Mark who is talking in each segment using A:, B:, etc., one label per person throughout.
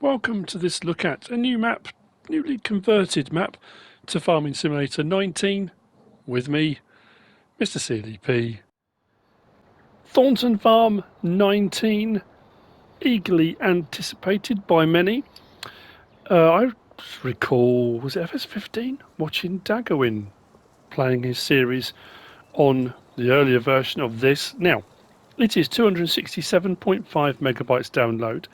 A: Welcome to this look at a new map, newly converted map to Farming Simulator 19 with me, MrSealyp. Thornton Farm 19, eagerly anticipated by many. I recall, was it FS15? Watching Dagowin playing his series on the earlier version of this. Now, it is 267.5 megabytes download.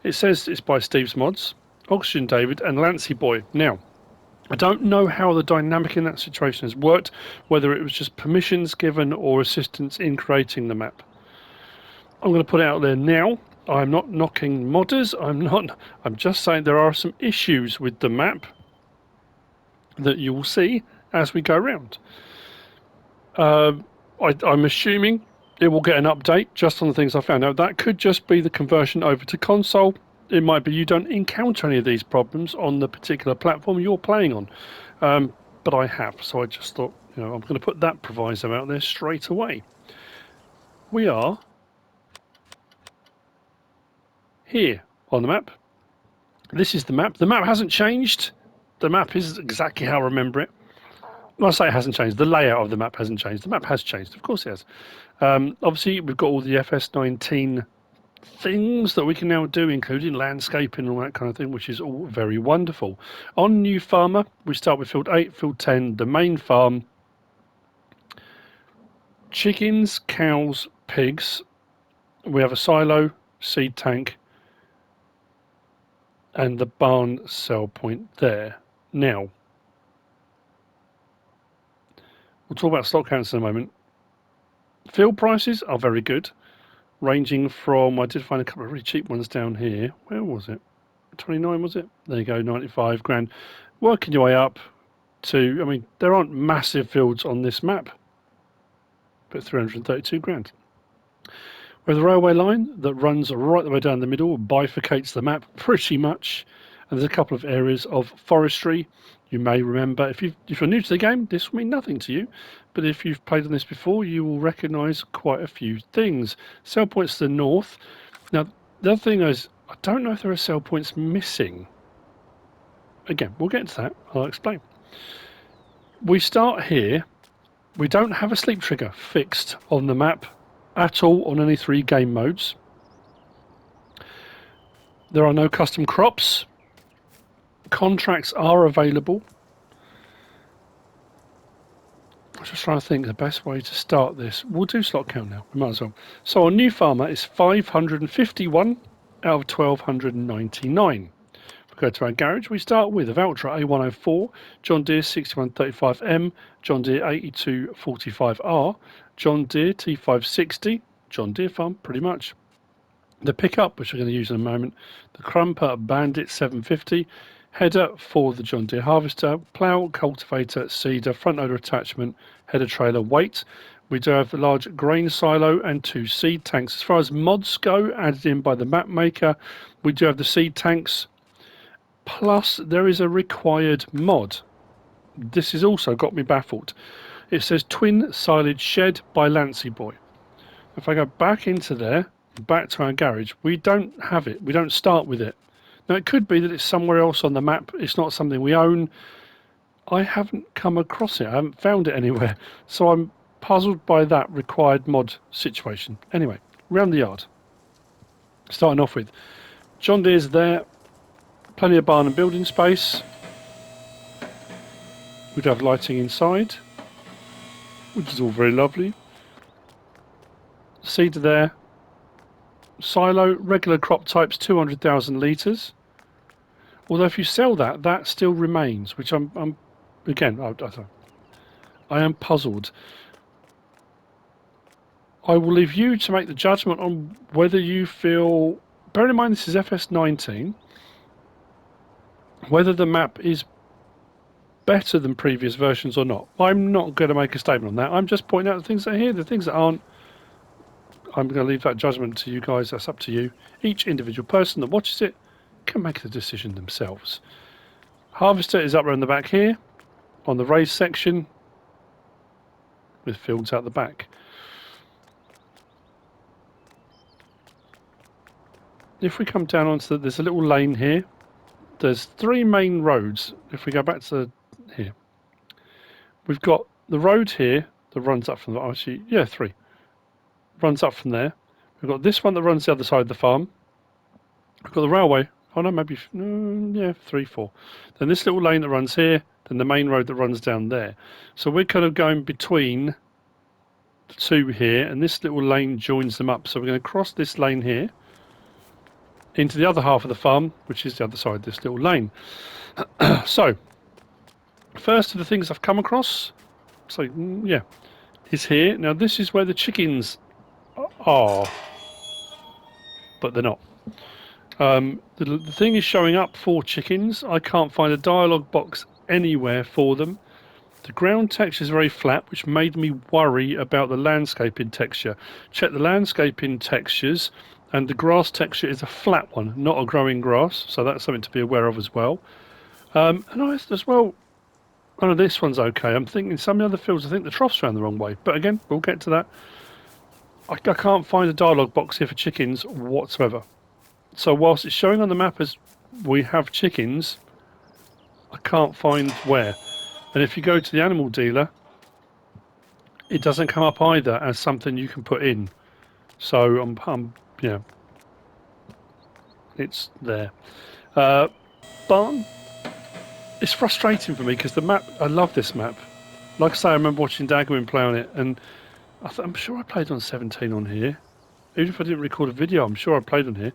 A: It says it's by Steve's Mods, OxygenDavid and Lancyboi. Now, I don't know how the dynamic in that situation has worked, whether it was just permissions given or assistance in creating the map. I'm going to put it out there now. I'm not knocking modders. I'm just saying there are some issues with the map that you will see as we go around. I'm assuming it will get an update just on the things I found out. That could just be the conversion over to console. It might be you don't encounter any of these problems on the particular platform you're playing on. But I have, so I just thought, I'm going to put that proviso out there straight away. We are here on the map. This is the map. The map hasn't changed. The map is exactly how I remember it. Well, I say it hasn't changed. The layout of the map hasn't changed. The map has changed. Of course it has. Obviously, we've got all the FS19 things that we can now do, including landscaping and all that kind of thing, which is all very wonderful. On New Farmer, we start with Field 8, Field 10, the main farm. Chickens, cows, pigs. We have a silo, seed tank, and the barn sell point there. Now, we'll talk about stock counts in a moment. Field prices are very good, ranging from, I did find a couple of really cheap ones down here. Where was it? 29 was it? There you go, 95 grand. Working your way up to, I mean, there aren't massive fields on this map, but 332 grand. We have the railway line that runs right the way down the middle, bifurcates the map pretty much. And there's a couple of areas of forestry. You may remember, if you're new to the game, this will mean nothing to you. But if you've played on this before, you will recognise quite a few things. Sell points to the north. Now, the other thing is, I don't know if there are sell points missing. Again, we'll get into that. I'll explain. We start here. We don't have a sleep trigger fixed on the map at all on any 3 game modes. There are no custom crops. Contracts are available. I'm just trying to think the best way to start this. We'll do slot count now. We might as well. So on New Farmer is 551 out of 1299. We go to our garage. We start with a Valtra A104, John Deere 6135M, John Deere 8245R, John Deere T560, John Deere Farm, pretty much. The pickup, which we're going to use in a moment, the Crumper Bandit 750, header for the John Deere harvester, plough, cultivator, seeder, front loader attachment, header trailer, weight. We do have a large grain silo and 2 seed tanks. As far as mods go, added in by the map maker, we do have the seed tanks, plus there is a required mod. This has also got me baffled. It says twin silage shed by Lancyboi. If I go back into there, back to our garage, we don't have it. We don't start with it. Now, it could be that it's somewhere else on the map. It's not something we own. I haven't come across it. I haven't found it anywhere. So I'm puzzled by that required mod situation. Anyway, round the yard. Starting off with John Deere's there. Plenty of barn and building space. We'd have lighting inside, which is all very lovely. Seeder there. Silo, regular crop types, 200,000 litres. Although if you sell that, that still remains, which I'm again, I am puzzled. I will leave you to make the judgment on whether you feel, bearing in mind this is FS19, whether the map is better than previous versions or not. I'm not going to make a statement on that. I'm just pointing out the things that are here, the things that aren't. I'm going to leave that judgment to you guys. That's up to you. Each individual person that watches it can make the decision themselves. Harvester is up around the back here on the raised section with fields out the back. if we come down onto there's a little lane here. There's 3 main roads. If we go back to here, we've got the road here that runs up from the, actually, yeah, 3 runs up from there. We've got this one that runs the other side of the farm. We've got the railway. Oh no, maybe yeah, 3, 4. Then this little lane that runs here. Then the main road that runs down there. So we're kind of going between the 2 here, and this little lane joins them up. So we're going to cross this lane here into the other half of the farm, which is the other side of this little lane. So, first of the things I've come across, so yeah, is here. Now this is where the chickens are, but they're not. The thing is showing up for chickens. I can't find a dialogue box anywhere for them. The ground texture is very flat, which made me worry about the landscaping texture. Check the landscaping textures, and the grass texture is a flat one, not a growing grass, so that's something to be aware of as well. And as well, oh no, this one's okay. I'm thinking some of the other fields, I think the trough's around the wrong way, but again, we'll get to that. I can't find a dialogue box here for chickens whatsoever. So whilst it's showing on the map as we have chickens, I can't find where. And if you go to the animal dealer, it doesn't come up either as something you can put in. So yeah, it's there. Barn, it's frustrating for me because the map, I love this map. Like I say, I remember watching Dagwin play on it, and I'm sure I played on 17 on here. Even if I didn't record a video, I'm sure I played on here.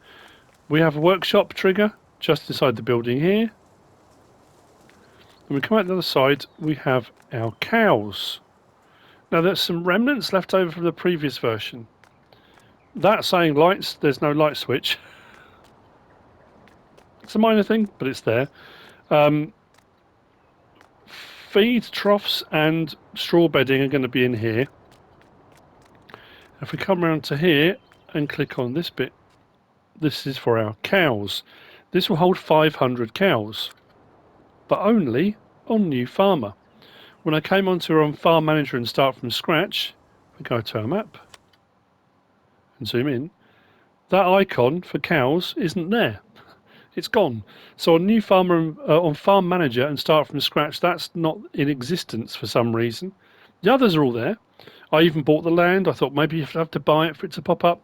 A: We have a workshop trigger just inside the building here. When we come out the other side, we have our cows. Now there's some remnants left over from the previous version. That saying lights, there's no light switch. It's a minor thing, but it's there. Feed troughs and straw bedding are going to be in here. If we come around to here and click on this bit, this is for our cows. This will hold 500 cows, but only on New Farmer. When I came onto our Farm Manager and start from scratch, we go to our map and zoom in. That icon for cows isn't there. It's gone. So on New Farmer, on Farm Manager and start from scratch, that's not in existence for some reason. The others are all there. I even bought the land. I thought maybe you'd have to buy it for it to pop up.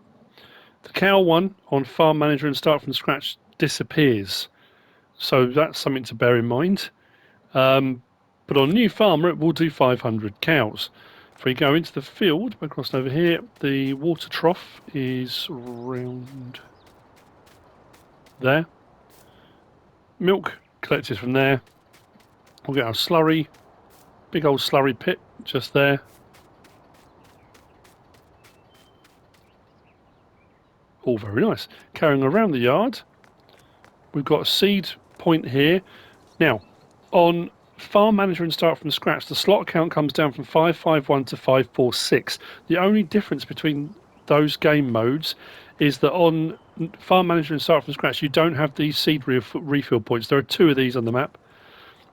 A: The cow one on Farm Manager and start from scratch disappears. So that's something to bear in mind. But on New Farmer, it will do 500 cows. If we go into the field, we're crossing over here. The water trough is around there. Milk collected from there. We'll get our slurry, big old slurry pit just there. All very nice. Carrying around the yard, we've got a seed point here. Now, on Farm Manager and start from scratch, the slot count comes down from 551 to 546. The only difference between those game modes is that on Farm Manager and start from scratch, you don't have these seed refill points. There are 2 of these on the map,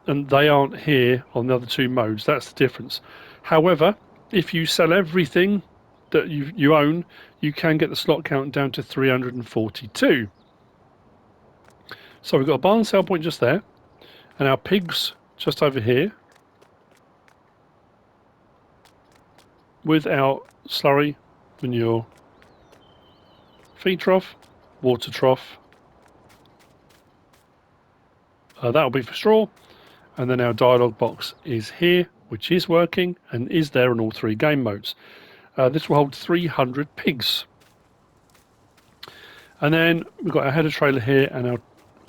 A: and they aren't here on the other 2 modes. That's the difference. However, if you sell everything that you own, you can get the slot count down to 342. So we've got a barn sale point just there, and our pigs just over here, with our slurry, manure, feed trough, water trough. That'll be for straw, and then our dialogue box is here, which is working and is there on all 3 game modes. This will hold 300 pigs. And then we've got our header trailer here and our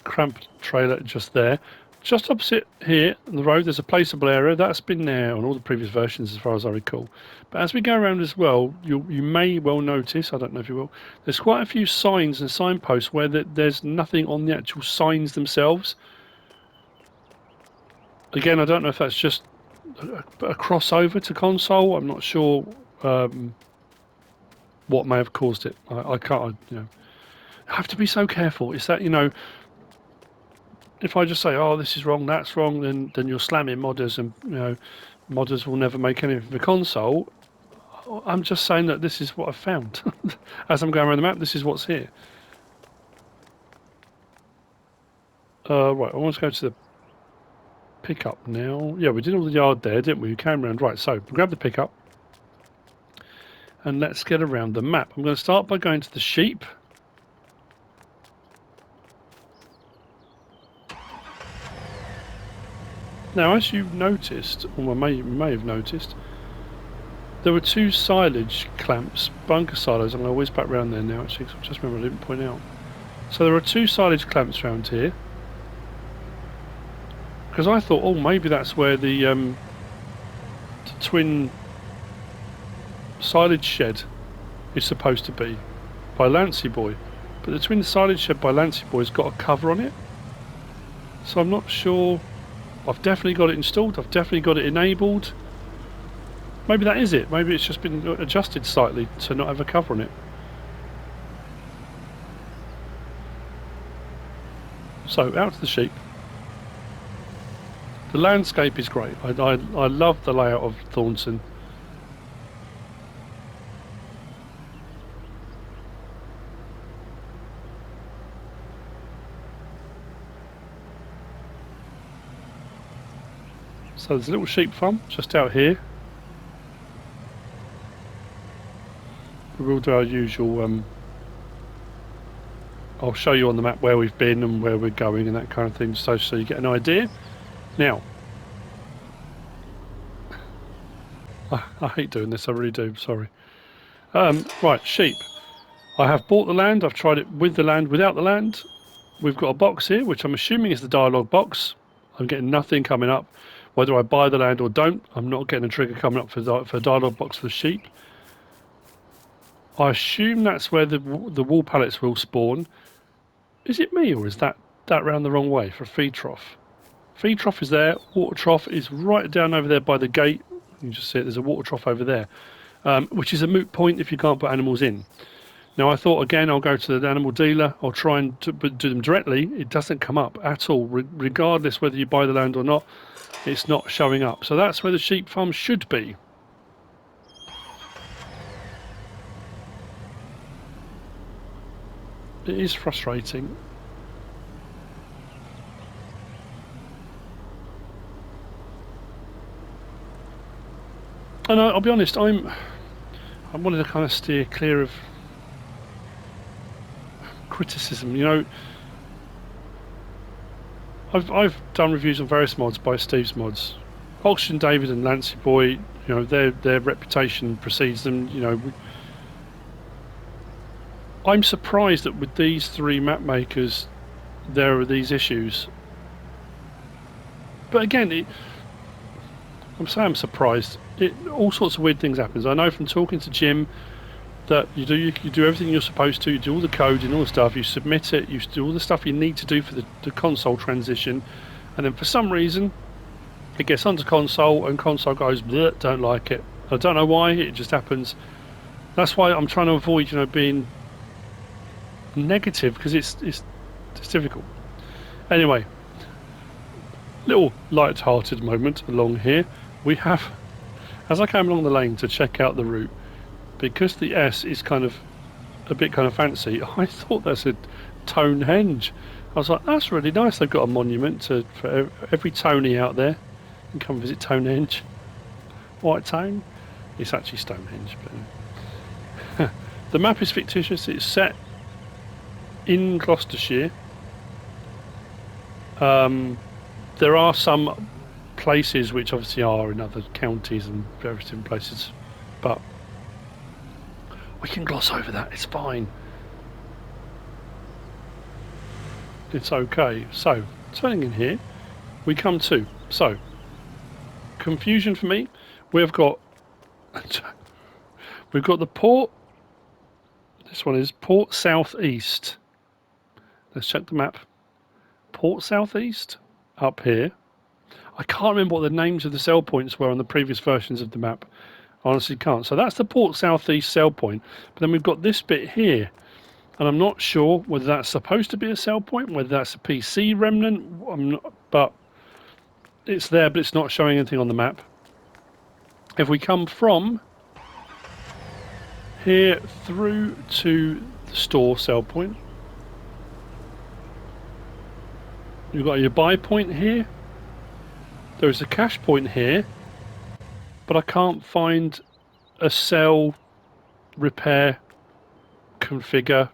A: cramp trailer just there. Just opposite here on the road, there's a placeable area. That's been there on all the previous versions as far as I recall. But as we go around as well, you may well notice, I don't know if you will, there's quite a few signs and signposts where there's nothing on the actual signs themselves. Again, I don't know if that's just a crossover to console. I'm not sure what may have caused it. I can't, I have to be so careful. It's that, if I just say, oh, this is wrong, that's wrong, then you're slamming modders, and modders will never make anything for console. I'm just saying that this is what I've found. As I'm going around the map, this is what's here. Right, I want to go to the pickup now. Yeah, we did all the yard there, didn't we? We came around. Right, so grab the pickup and let's get around the map. I'm going to start by going to the sheep. Now, as you've noticed, or may have noticed, there were two silage clamps, bunker silos. I'm going to whiz back round there now, actually, because I just remember I didn't point out. So there are two silage clamps around here. Because I thought, oh, maybe that's where the twin silage shed is supposed to be by Lancyboi. But the twin silage shed by Lancyboi has got a cover on it. So I'm not sure. I've definitely got it installed. I've definitely got it enabled. Maybe that is it. Maybe it's just been adjusted slightly to not have a cover on it. So out to the sheep. The landscape is great. I love the layout of Thornton. So there's a little sheep farm just out here. We'll do our usual. I'll show you on the map where we've been and where we're going and that kind of thing, so you get an idea. Now, I hate doing this. I really do. Sorry. Right, sheep. I have bought the land. I've tried it with the land, without the land. We've got a box here, which I'm assuming is the dialogue box. I'm getting nothing coming up. Whether I buy the land or don't, I'm not getting a trigger coming up for a dialogue box for sheep. I assume that's where the wool pallets will spawn. Is it me, or is that round the wrong way for feed trough? Feed trough is there. Water trough is right down over there by the gate. You can just see it. There's a water trough over there, which is a moot point if you can't put animals in. Now I thought, again, I'll go to the animal dealer. I'll try and do them directly. It doesn't come up at all, regardless whether you buy the land or not. It's not showing up. So that's where the sheep farm should be. It is frustrating. And I'll be honest, I wanted to kind of steer clear of criticism. You know, I've done reviews on various mods by Steve's mods. OxygenDavid and Lancyboi, you know, their reputation precedes them. You know, I'm surprised that with these three map makers, there are these issues. But again, I'm saying I'm surprised. All sorts of weird things happen. I know from talking to Jim that you do everything you're supposed to. You do all the code and all the stuff. You submit it. You do all the stuff you need to do for the console transition, and then for some reason, it gets onto console and console goes, bleh, don't like it. I don't know why. It just happens. That's why I'm trying to avoid, you know, being negative, because it's difficult. Anyway, little light-hearted moment along here. We have, as I came along the lane to check out the route, because the S is kind of a bit kind of fancy, I thought that's a Tonehenge. I was like, that's really nice. They've got a monument for every Tony out there. You can come visit Tonehenge. White Tone. It's actually Stonehenge. But the map is fictitious. It's set in Gloucestershire. There are some places which obviously are in other counties and various different places, but we can gloss over that. It's fine. It's okay. So, turning in here, we come to, so, confusion for me. We've got the port. This one is Port Southeast. Let's check the map. Port Southeast up here. I can't remember what the names of the sell points were on the previous versions of the map. I honestly can't. So that's the Port Southeast sell point. But then we've got this bit here. And I'm not sure whether that's supposed to be a sell point, whether that's a PC remnant. I'm not, but it's there, but it's not showing anything on the map. If we come from here through to the store sell point, You've got your buy point here. There is a cash point here, but I can't find a sell, repair, configure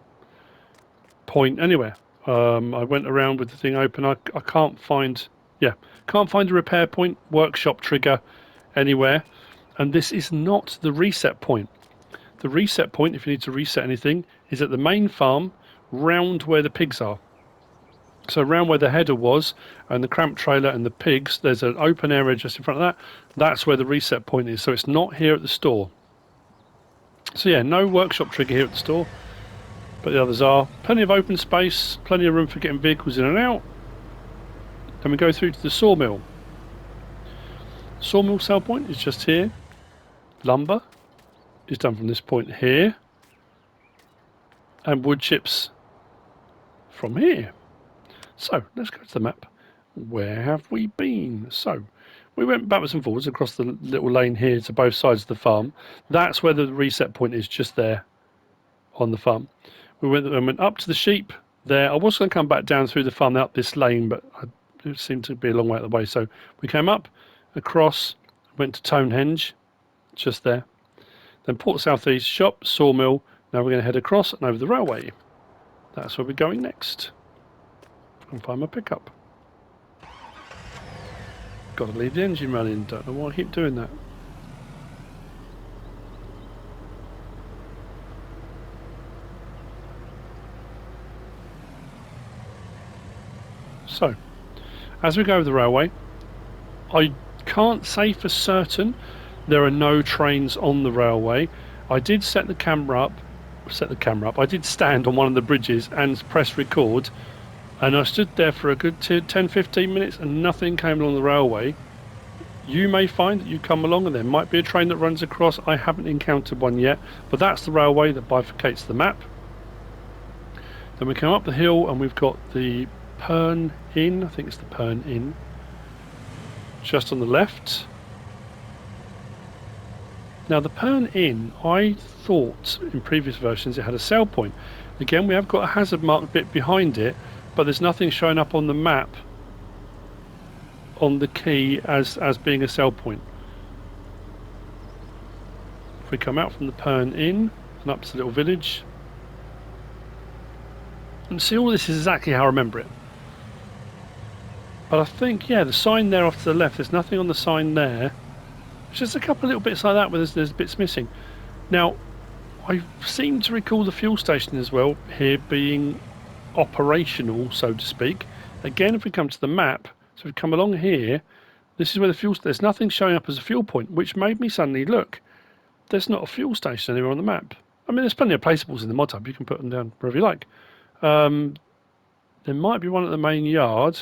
A: point anywhere. I went around with the thing open. I can't find, can't find a repair point, workshop trigger anywhere. And this is not the reset point. The reset point, if you need to reset anything, is at the main farm, round where the pigs are. So around where the header was, and the cramp trailer and the pigs, there's an open area just in front of that. That's where the reset point is. So it's not here at the store. So yeah, no workshop trigger here at the store, but the others are. Plenty of open space, plenty of room for getting vehicles in and out. Then we go through to the sawmill. Sawmill sell point is just here. Lumber is done from this point here. And wood chips from here. So let's go to the map. Where have we been? So we went backwards and forwards across the little lane here to both sides of the farm. That's where the reset point is, just there on the farm. We went up to the sheep there. I was going to come back down through the farm up this lane, but it seemed to be a long way out of the way. So we came up, across, went to Tonehenge, just there. Then Port Southeast, shop, sawmill. Now we're going to head across and over the railway. That's where we're going next. I can find my pickup. Got to leave the engine running. Don't know why I keep doing that. So, as we go over the railway, I can't say for certain there are no trains on the railway. I did set the camera up. I did stand on one of the bridges and press record, and I stood there for a good 10-15 minutes and nothing came along the railway. You may find that you come along and there might be a train that runs across. I haven't encountered one yet, but that's the railway that bifurcates the map. Then we come up the hill and we've got the Pern Inn. I think it's the Pern Inn just on the left. Now the Pern Inn, I thought in previous versions it had a sell point. Again, we have got a hazard mark bit behind it, but there's nothing showing up on the map on the key as being a sell point. If we come out from the Pern Inn and up to the little village, and see, all this is exactly how I remember it. But I think, yeah, the sign there off to the left, there's nothing on the sign there. It's just a couple of little bits like that where there's bits missing. Now, I seem to recall the fuel station as well here being operational, so to speak. Again, if we come to the map, so we come along here, this is where the fuel, there's nothing showing up as a fuel point, which made me suddenly look, there's not a fuel station anywhere on the map. I mean, there's plenty of placeables in the mod hub, you can put them down wherever you like. There might be one at the main yard,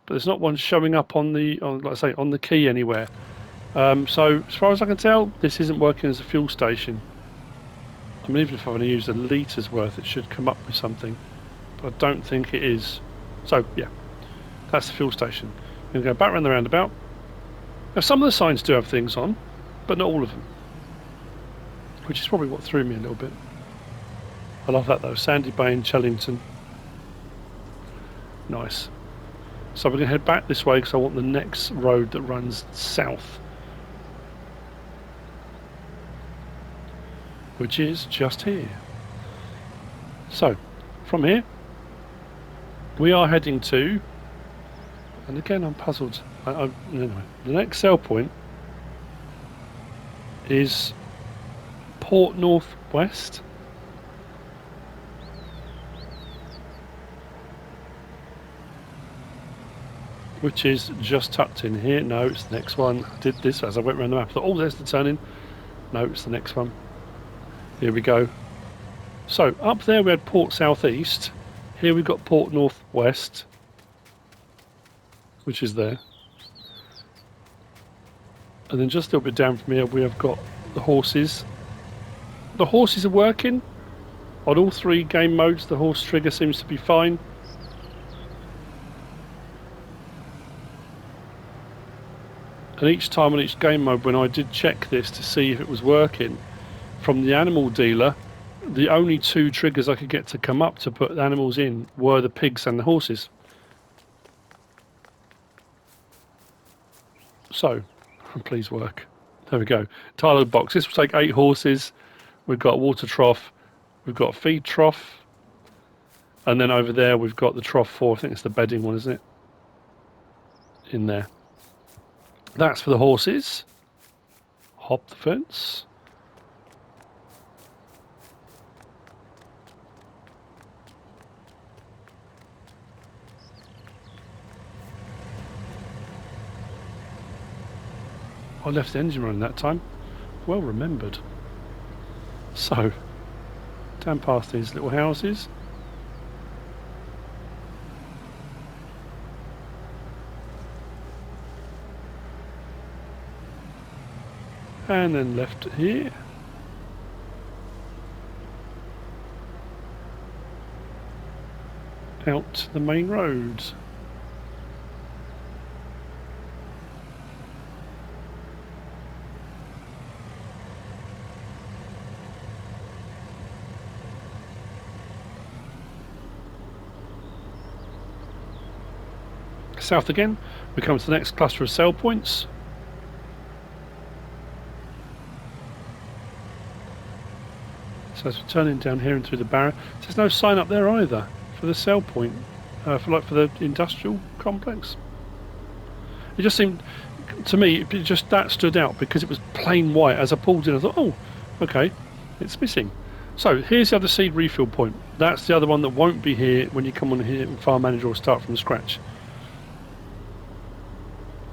A: but there's not one showing up on the, like I say, on the key anywhere. So as far as I can tell, this isn't working as a fuel station. I mean, even if I want to use a litre's worth, it should come up with something, but I don't think it is. So yeah, that's the fuel station. We're going to go back around the roundabout. Now some of the signs do have things on, but not all of them, which is probably what threw me a little bit. I love that though, Sandy Bay in Chellington. Nice. So we're going to head back this way because I want the next road that runs south, which is just here. So from here we are heading to, and again I'm puzzled, anyway, the next sell point is Port Northwest. Which is just tucked in here. No, it's the next one. I did this as I went around the map. I thought, oh, there's the turning. No, it's the next one. Here we go. So up there we had Port Southeast. Here we've got Port Northwest, which is there. And then just a little bit down from here we have got the horses. The horses are working on all three game modes. The horse trigger seems to be fine. And each time on each game mode, when I did check this to see if it was working, from the animal dealer, the only two triggers I could get to come up to put animals in were the pigs and the horses. So, please work. There we go. Tiled box. This will take 8 horses. We've got a water trough. We've got a feed trough. And then over there we've got the trough for, I think it's the bedding one, isn't it? In there. That's for the horses. Hop the fence. I left the engine running that time. Well remembered. So, down past these little houses. And then left here. Out the main road. South again, we come to the next cluster of sale points. So as we're turning down here and through the barrier, there's no sign up there either for the sale point, for the industrial complex. It just seemed, to me, that stood out because it was plain white. As I pulled in, I thought, oh, okay, it's missing. So here's the other seed refill point. That's the other one that won't be here when you come on here and Farm Manager will start from scratch.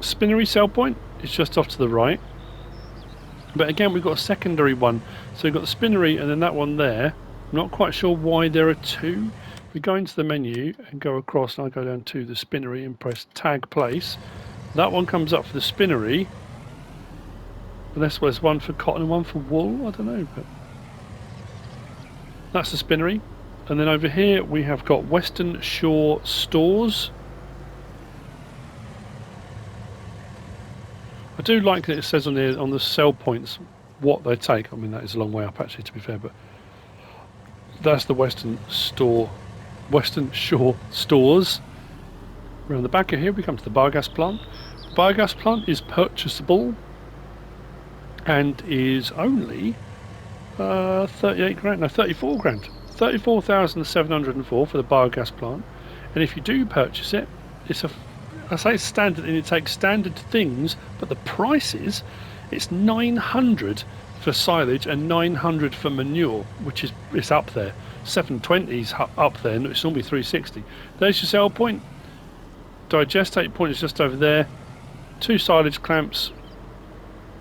A: Spinnery sell point is just off to the right, but again we've got a secondary one, so we've got the spinnery and then that one there. I'm not quite sure why there are two. We go into the menu and go across, and I go down to the spinnery and press tag place. That one comes up for the spinnery, unless there's one for cotton and one for wool, I don't know, but that's the spinnery. And then over here we have got Western Shore Stores. I do like that it says on the sell points what they take. I mean, that is a long way up actually, to be fair, but that's the Western Shore Stores. Around the back of here we come to the biogas plant. The biogas plant is purchasable and is only 38 grand, no, 34 grand. 34,704 for the biogas plant. And if you do purchase it, I say it's standard, and it takes standard things, but the prices, it's 900 for silage and 900 for manure, which is, it's up there. 720's up there, and it's normally 360. There's your sell point. Digestate point is just over there. 2 silage clamps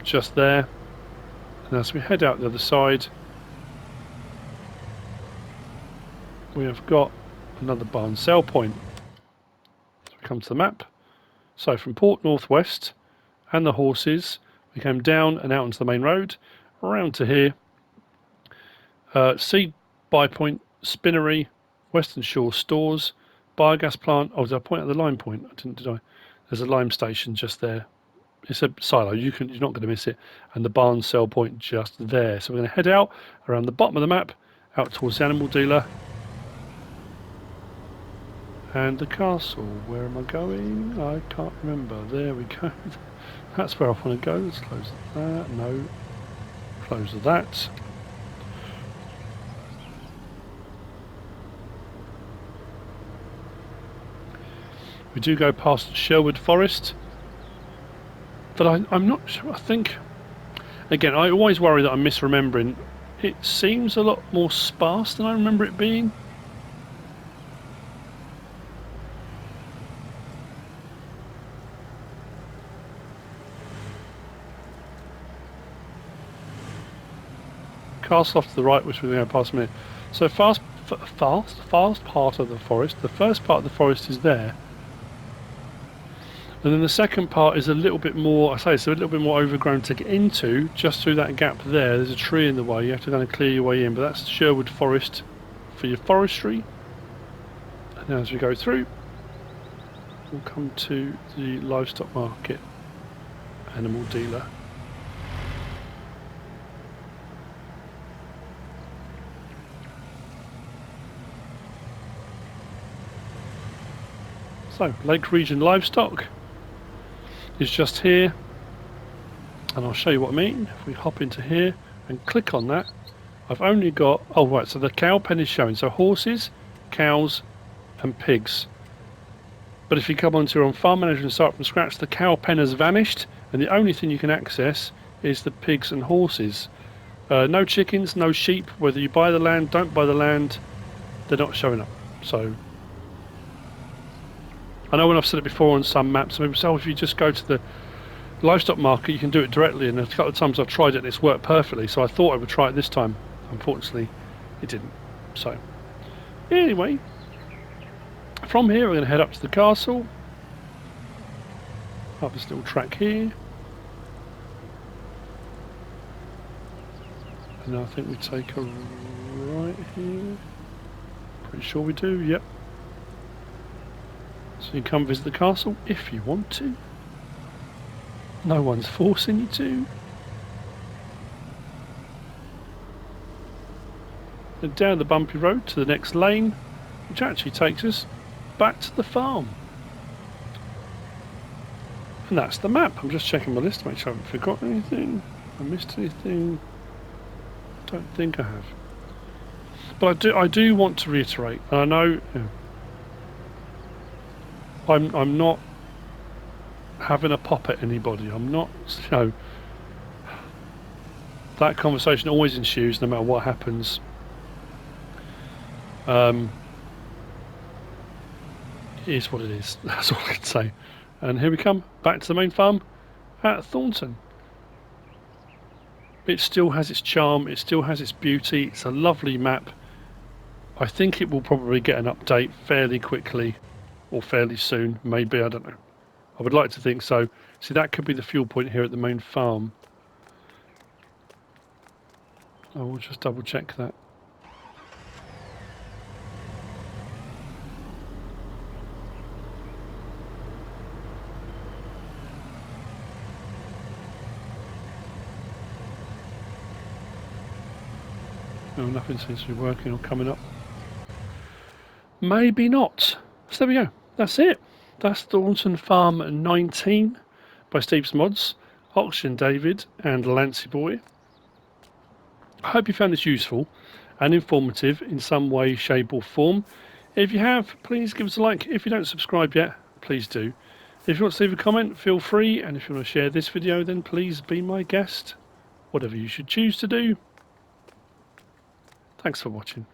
A: just there. And as we head out the other side, we have got another barn sell point. So we come to the map. So from Port Northwest and the horses, we came down and out onto the main road, around to here. Seed buy point, spinnery, Western Shore Stores, biogas plant. Oh, did I point out the lime point? I didn't, did I? There's a lime station just there. It's a silo, you're not going to miss it. And the barn sell point just there. So we're going to head out around the bottom of the map, out towards the animal dealer. And the castle, where am I going? I can't remember. There we go. That's where I want to go. Let's close that. No. Close that. We do go past Sherwood Forest. But I'm not sure. I think, again, I always worry that I'm misremembering. It seems a lot more sparse than I remember it being. Castle off to the right, which we're going to pass a minute. So fast part of the forest. The first part of the forest is there, and then the second part is a little bit more. I say it's a little bit more overgrown to get into. Just through that gap there, there's a tree in the way. You have to kind of clear your way in. But that's Sherwood Forest for your forestry. And now as we go through, we'll come to the livestock market, animal dealer. So, Lake Region Livestock is just here. And I'll show you what I mean. If we hop into here and click on that, I've only got, oh right, so the cow pen is showing. So horses, cows and pigs. But if you come onto your own farm manager and start from scratch, the cow pen has vanished and the only thing you can access is the pigs and horses. No chickens, no sheep, whether you buy the land, don't buy the land, they're not showing up. So I know when I've said it before on some maps, maybe so if you just go to the livestock market you can do it directly, and a couple of times I've tried it and it's worked perfectly, so I thought I would try it this time. Unfortunately it didn't. So anyway, from here we're going to head up to the castle, up this little track here, and I think we take a right here, pretty sure we do, yep. So you can come visit the castle if you want to. No one's forcing you to. And down the bumpy road to the next lane, which actually takes us back to the farm. And that's the map. I'm just checking my list to make sure I haven't forgotten anything. I missed anything. Don't think I have. But I do want to reiterate, and I know I'm not having a pop at anybody. I'm not, you know, that conversation always ensues no matter what happens. It is what it is. That's all I can say. And here we come back to the main farm at Thornton. It still has its charm, it still has its beauty. It's a lovely map. I think it will probably get an update fairly quickly or fairly soon, maybe, I don't know. I would like to think so. See, that could be the fuel point here at the main farm. I will just double check that. No, nothing seems to be working or coming up. Maybe not. So there we go. That's it. That's Thornton Farm 19 by Steve's Mods, OxygenDavid and Lancyboi. I hope you found this useful and informative in some way, shape or form. If you have, please give us a like. If you don't subscribe yet, please do. If you want to leave a comment, feel free. And if you want to share this video, then please be my guest. Whatever you should choose to do. Thanks for watching.